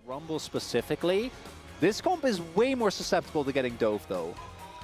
Rumble specifically. This comp is way more susceptible to getting dove, though.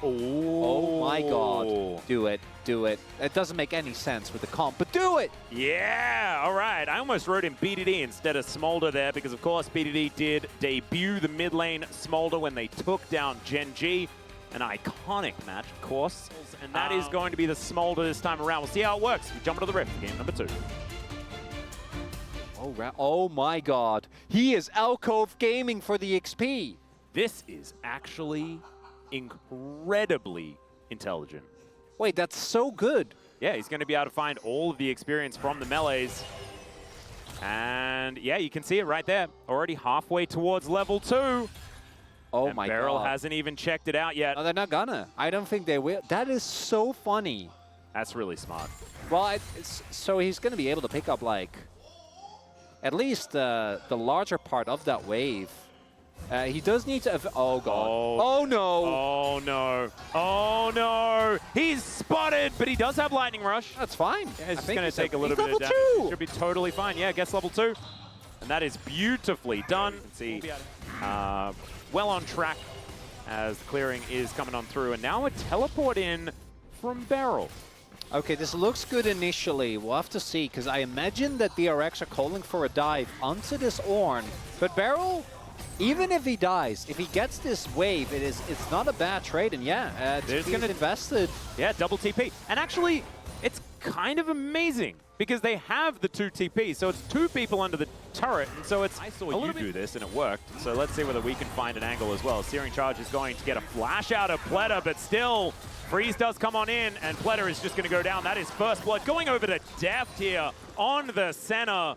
Oh my god. Do it. Do it. It doesn't make any sense with the comp, but do it! Yeah, all right. I almost wrote in BDD instead of Smolder there because, of course, BDD did debut the mid lane Smolder when they took down Gen G. An iconic match, of course. And that is going to be the Smolder this time around. We'll see how it works. We jump into the Rift, game number 2. Oh my god. He is Alcove Gaming for the XP. This is actually incredibly intelligent. Wait, that's so good. Yeah, he's going to be able to find all of the experience from the melees. And yeah, you can see it right there. Already halfway towards level 2. Oh and my Beryl god. hasn't even checked it out yet. No, they're not gonna. I don't think they will. That is so funny. That's really smart. Well, so he's going to be able to pick up, like, at least the larger part of that wave. He does need to... Oh, God. Oh, no. Oh, no. Oh, no. He's spotted, but he does have Lightning Rush. That's fine. Yeah, it's just going to take a little bit of damage. Level 2. Should be totally fine. Yeah, gets level 2. And that is beautifully done. You can see well on track as the clearing is coming on through. And now a teleport in from Beryl. Okay, this looks good initially. We'll have to see, because I imagine that DRX are calling for a dive onto this Ornn. But Beryl, even if he dies, if he gets this wave, it's not a bad trade. And yeah, There's gonna invested. Yeah, double TP. And actually, it's kind of amazing because they have the 2 TP. So it's 2 people under the turret. And so it's... I saw you do this and it worked. So let's see whether we can find an angle as well. Searing Charge is going to get a flash out of Pleta, but still... Freeze does come on in, and Pleta is just going to go down. That is first blood. Going over to Deft here on the center.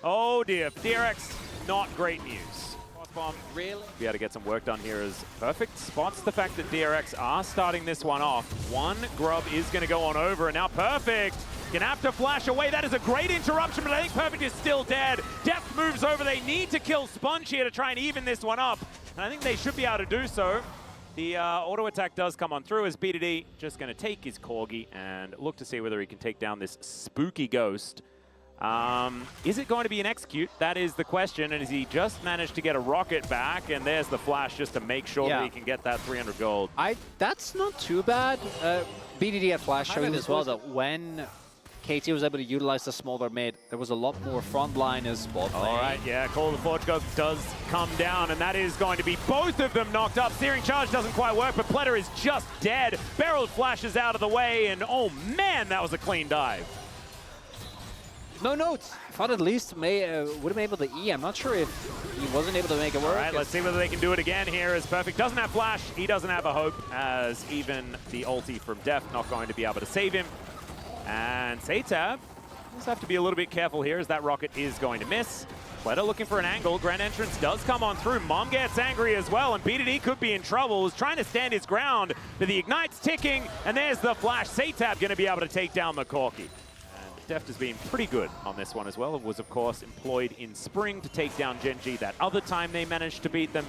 Oh dear, DRX, not great news. Bomb really? Be able to get some work done here is perfect. Spots the fact that DRX are starting this one off. One grub is going to go on over, and now Perfect gonna have to flash away. That is a great interruption, but I think Perfect is still dead. Deft moves over. They need to kill Sponge here to try and even this one up, and I think they should be able to do so. The auto attack does come on through as BDD just going to take his Corgi and look to see whether he can take down this spooky ghost. Is it going to be an execute? That is the question. And has he just managed to get a rocket back? And there's the flash just to make sure that he can get that 300 gold. That's not too bad. BDD at flash showing as well that when KT was able to utilize the smaller mid, there was a lot more frontliners spot. All right, yeah, Call of the Forge Ghost does come down, and that is going to be both of them knocked up. Searing Charge doesn't quite work, but Pleta is just dead. Beryl flashes out of the way, and oh man, that was a clean dive. No notes. I thought at least would have been able to E. I'm not sure if he wasn't able to make it work. All right, let's see whether they can do it again here as Perfect doesn't have flash. He doesn't have a hope, as even the ulti from Deft not going to be able to save him. And Satab just have to be a little bit careful here as that rocket is going to miss. Pleta looking for an angle. Grand Entrance does come on through. Mom gets angry as well, and BDD could be in trouble. He's trying to stand his ground, but the Ignite's ticking, and there's the flash. Satab going to be able to take down the Corki. And Deft has been pretty good on this one as well. It was, of course, employed in Spring to take down Gen G that other time they managed to beat them.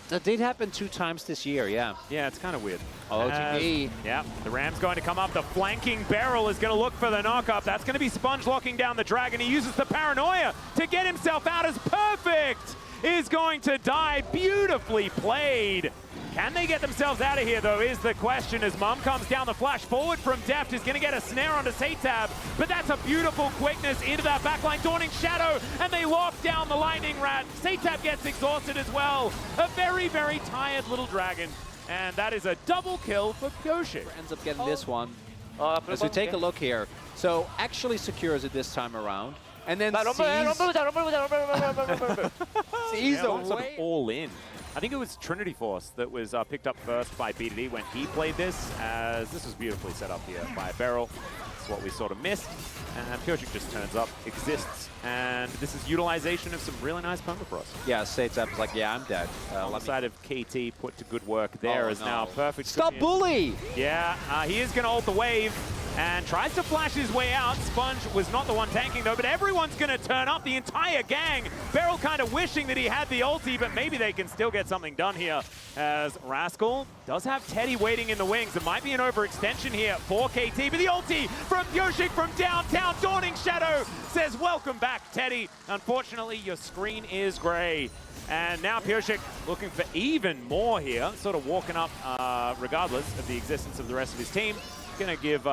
That did happen 2 times this year, yeah. Yeah, it's kind of weird. OTP. Yeah, the Ram's going to come up. The flanking Beryl is going to look for the knock-up. That's going to be Sponge locking down the Dragon. He uses the Paranoia to get himself out as Perfect is going to die. Beautifully played. Can they get themselves out of here, though, is the question as Mum comes down. The flash forward from Deft is going to get a snare onto Satab, but that's a beautiful quickness into that backline. Dawning Shadow, and they lock down the Lightning Rat. Satab gets exhausted as well. A very, very tired little dragon, and that is a double kill for Goshic. Ends up getting this one. As we take a look here, so actually secures it this time around, and then sees a way all in. I think it was Trinity Force that was picked up first by BDD when he played this, as this was beautifully set up here by Beryl. That's what we sort of missed. And Kojic just turns up, exists, and this is utilization of some really nice permafrost. Yeah, Satab's like, yeah, I'm dead. On the side of KT, put to good work there now Perfect. Stop bully! Yeah, he is going to ult the wave. and tries to flash his way out. Sponge was not the one tanking though, but everyone's going to turn up, the entire gang. Beryl kind of wishing that he had the ulti, but maybe they can still get something done here, as Rascal does have Teddy waiting in the wings. It might be an overextension here for KT, but the ulti from Pyoshik from downtown. Dawning Shadow says, welcome back, Teddy. Unfortunately, your screen is gray. And now Pyoshik looking for even more here, sort of walking up regardless of the existence of the rest of his team. Gonna give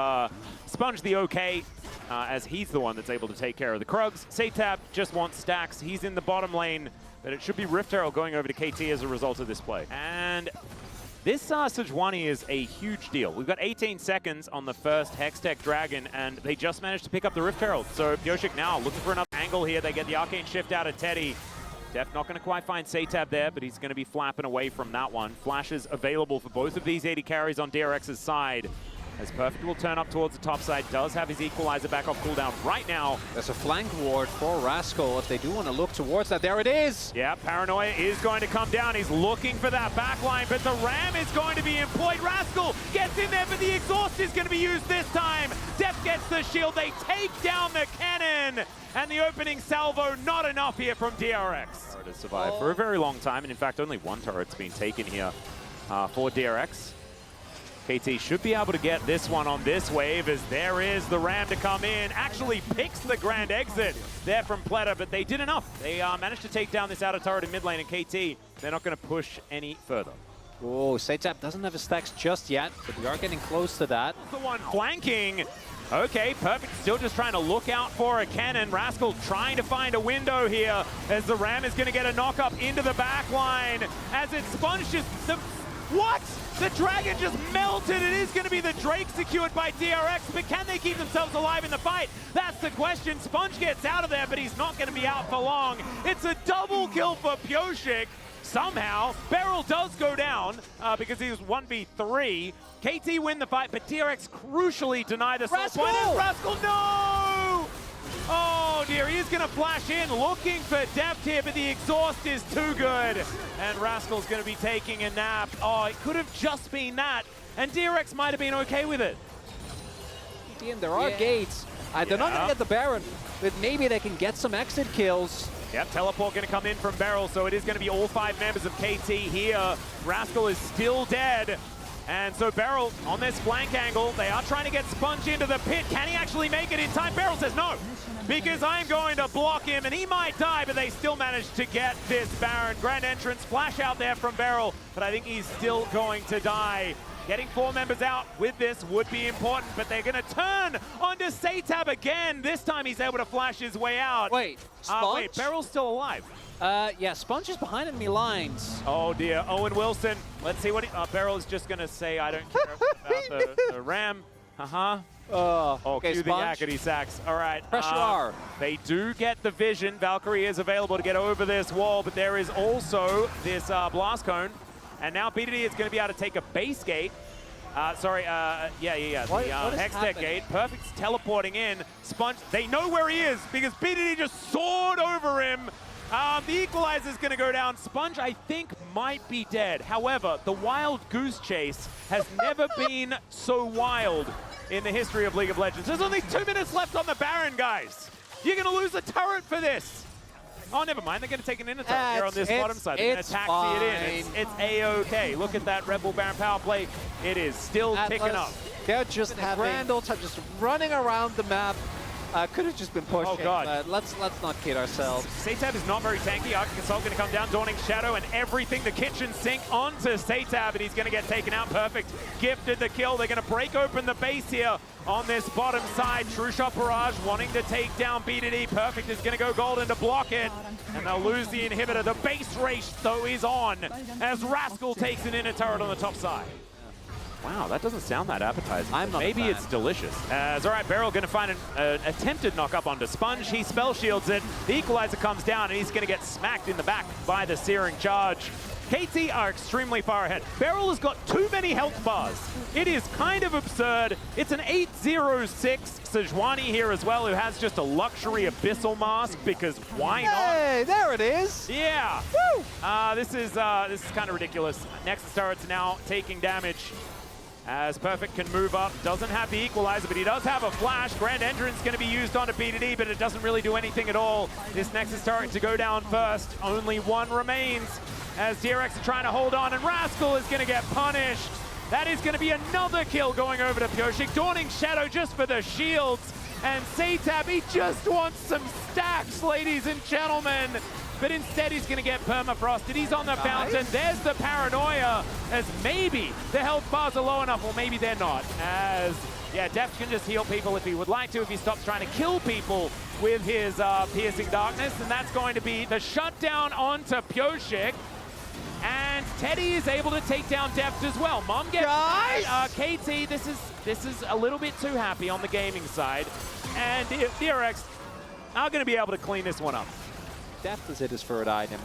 Sponge the okay, as he's the one that's able to take care of the Krugs. Satab just wants stacks. He's in the bottom lane, but it should be Rift Herald going over to KT as a result of this play. And this Sejuani is a huge deal. We've got 18 seconds on the first Hextech Dragon, and they just managed to pick up the Rift Herald. So Pyoshik now looking for another angle here. They get the Arcane Shift out of Teddy. Def not going to quite find Satab there, but he's going to be flapping away from that one. Flashes available for both of these 80 carries on DRX's side. As Perfect will turn up towards the top side, does have his equalizer back off cooldown right now. There's a flank ward for Rascal if they do want to look towards that. There it is! Yeah, Paranoia is going to come down. He's looking for that backline, but the Ram is going to be employed. Rascal gets in there, but the exhaust is going to be used this time. Def gets the shield. They take down the cannon. And the opening salvo, not enough here from DRX. To survive for a very long time, and in fact, only one turret's been taken here for DRX. KT should be able to get this one on this wave, as there is the Ram to come in. Actually picks the grand exit there from Pleta, but they did enough. They managed to take down this outer turret in mid lane, and KT, they're not going to push any further. Oh, Satab doesn't have his stacks just yet, but we are getting close to that. The one flanking. Okay, Perfect still just trying to look out for a cannon. Rascal trying to find a window here, as the Ram is going to get a knock up into the back line. As it sponges the... What? The Dragon just melted. It is going to be the Drake secured by DRX, but can they keep themselves alive in the fight? That's the question. Sponge gets out of there, but he's not going to be out for long. It's a double kill for Pyoshik. Somehow, Beryl does go down because he was 1v3. KT win the fight, but DRX crucially deny the soul point. And Rascal, no! Oh dear, he's going to flash in, looking for depth here, but the exhaust is too good. And Rascal's going to be taking a nap. Oh, it could have just been that, and DRX might have been okay with it. And there are gates. They're not going to get the Baron, but maybe they can get some exit kills. Yep, teleport going to come in from Beryl, so it is going to be all 5 members of KT here. Rascal is still dead. And so Beryl on this flank angle, they are trying to get Sponge into the pit. Can he actually make it in time? Beryl says no, because I'm going to block him, and he might die, but they still managed to get this Baron. Grand entrance, flash out there from Beryl, but I think he's still going to die. Getting 4 members out with this would be important, but they're going to turn onto Satab again. This time he's able to flash his way out. Wait, Sponge? Wait, Beryl's still alive. Yeah, Sponge is behind enemy lines. Oh dear, Owen Wilson. Let's see what Beryl is just going to say. I don't care about the Ram. Oh, okay, cue the Sponge. yakety sax. All right. Pressure R. They do get the vision. Valkyrie is available to get over this wall, but there is also this blast cone. And now BDD is going to be able to take a base gate. The Hextech gate. Perfect's teleporting in. Sponge, they know where he is because BDD just soared over him. The equalizer is going to go down. Sponge, I think, might be dead. However, the wild goose chase has never been so wild in the history of League of Legends. There's only 2 minutes left on the Baron, guys. You're going to lose a turret for this. Oh, never mind. They're going to take an inner turret here on this bottom side. They're going to taxi it in. It's A-OK. Look at that Red Bull Baron power play. It is still ticking up. They're just having grand old time, just running around the map. Could have just been pushing. Oh, God. But let's not kid ourselves. Satab is not very tanky. Arctic Assault going to come down, Dawning Shadow, and everything, the kitchen sink onto Satab, and he's going to get taken out. Perfect. Gifted the kill. They're going to break open the base here on this bottom side. True Shot Barrage wanting to take down BDD. Perfect is going to go golden to block it, and they'll lose the inhibitor. The base race, though, is on as Rascal takes an inner turret on the top side. Wow, that doesn't sound that appetizing. Maybe it's delicious. All right, Beryl going to find an attempted knock up onto Sponge. He spell shields it. The equalizer comes down, and he's going to get smacked in the back by the Searing Charge. KT are extremely far ahead. Beryl has got too many health bars. It is kind of absurd. It's an 806 Sejuani here as well, who has just a luxury Abyssal Mask, because why not? Hey, there it is. Yeah. Woo! This is kind of ridiculous. Nexus turret's now taking damage. As Perfect can move up, doesn't have the equalizer, but he does have a flash. Grand Entrance going to be used onto BDD, but it doesn't really do anything at all. This Nexus turret to go down first. Only one remains as DRX are trying to hold on, and Rascal is going to get punished. That is going to be another kill going over to Pyoshik. Dawning Shadow just for the shields. And Satab, he just wants some stacks, ladies and gentlemen. But instead, he's going to get permafrosted. He's on the fountain. There's the paranoia, as maybe the health bars are low enough, or maybe they're not. As, yeah, Deft can just heal people if he would like to, if he stops trying to kill people with his piercing darkness. And that's going to be the shutdown onto Pyoshik. And Teddy is able to take down Deft as well. Mom gets KT. This is a little bit too happy on the gaming side. And DRX are going to be able to clean this one up. Deft is hit his third item.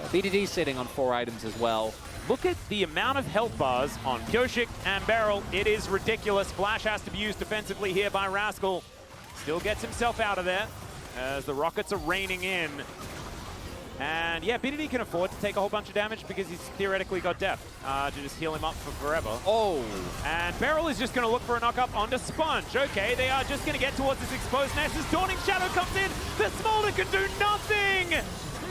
BDD sitting on 4 items as well. Look at the amount of health bars on Pyoshik and Beryl. It is ridiculous. Flash has to be used defensively here by Rascal. Still gets himself out of there as the rockets are raining in. And yeah, BDD can afford to take a whole bunch of damage because he's theoretically got Deft to just heal him up for forever. Oh! And Beryl is just going to look for a knock-up onto Sponge. Okay, they are just going to get towards this exposed Nexus. Dawning Shadow comes in. The Smolder can do nothing!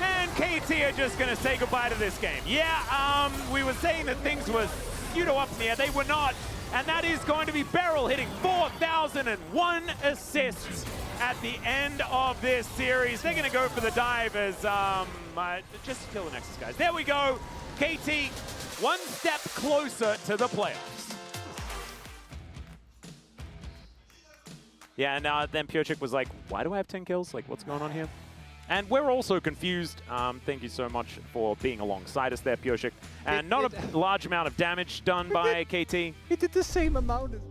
And KT are just going to say goodbye to this game. Yeah, we were saying that things were pseudo up in the air. They were not. And that is going to be Beryl hitting 4,001 assists at the end of this series. They're going to go for the dive as, just kill the Nexus guys. There we go. KT, one step closer to the playoffs. Yeah, and then Pyoshik was like, why do I have 10 kills? Like, what's going on here? And we're also confused. Thank you so much for being alongside us there, Pyoshik. And not a large amount of damage done by KT. He did the same amount as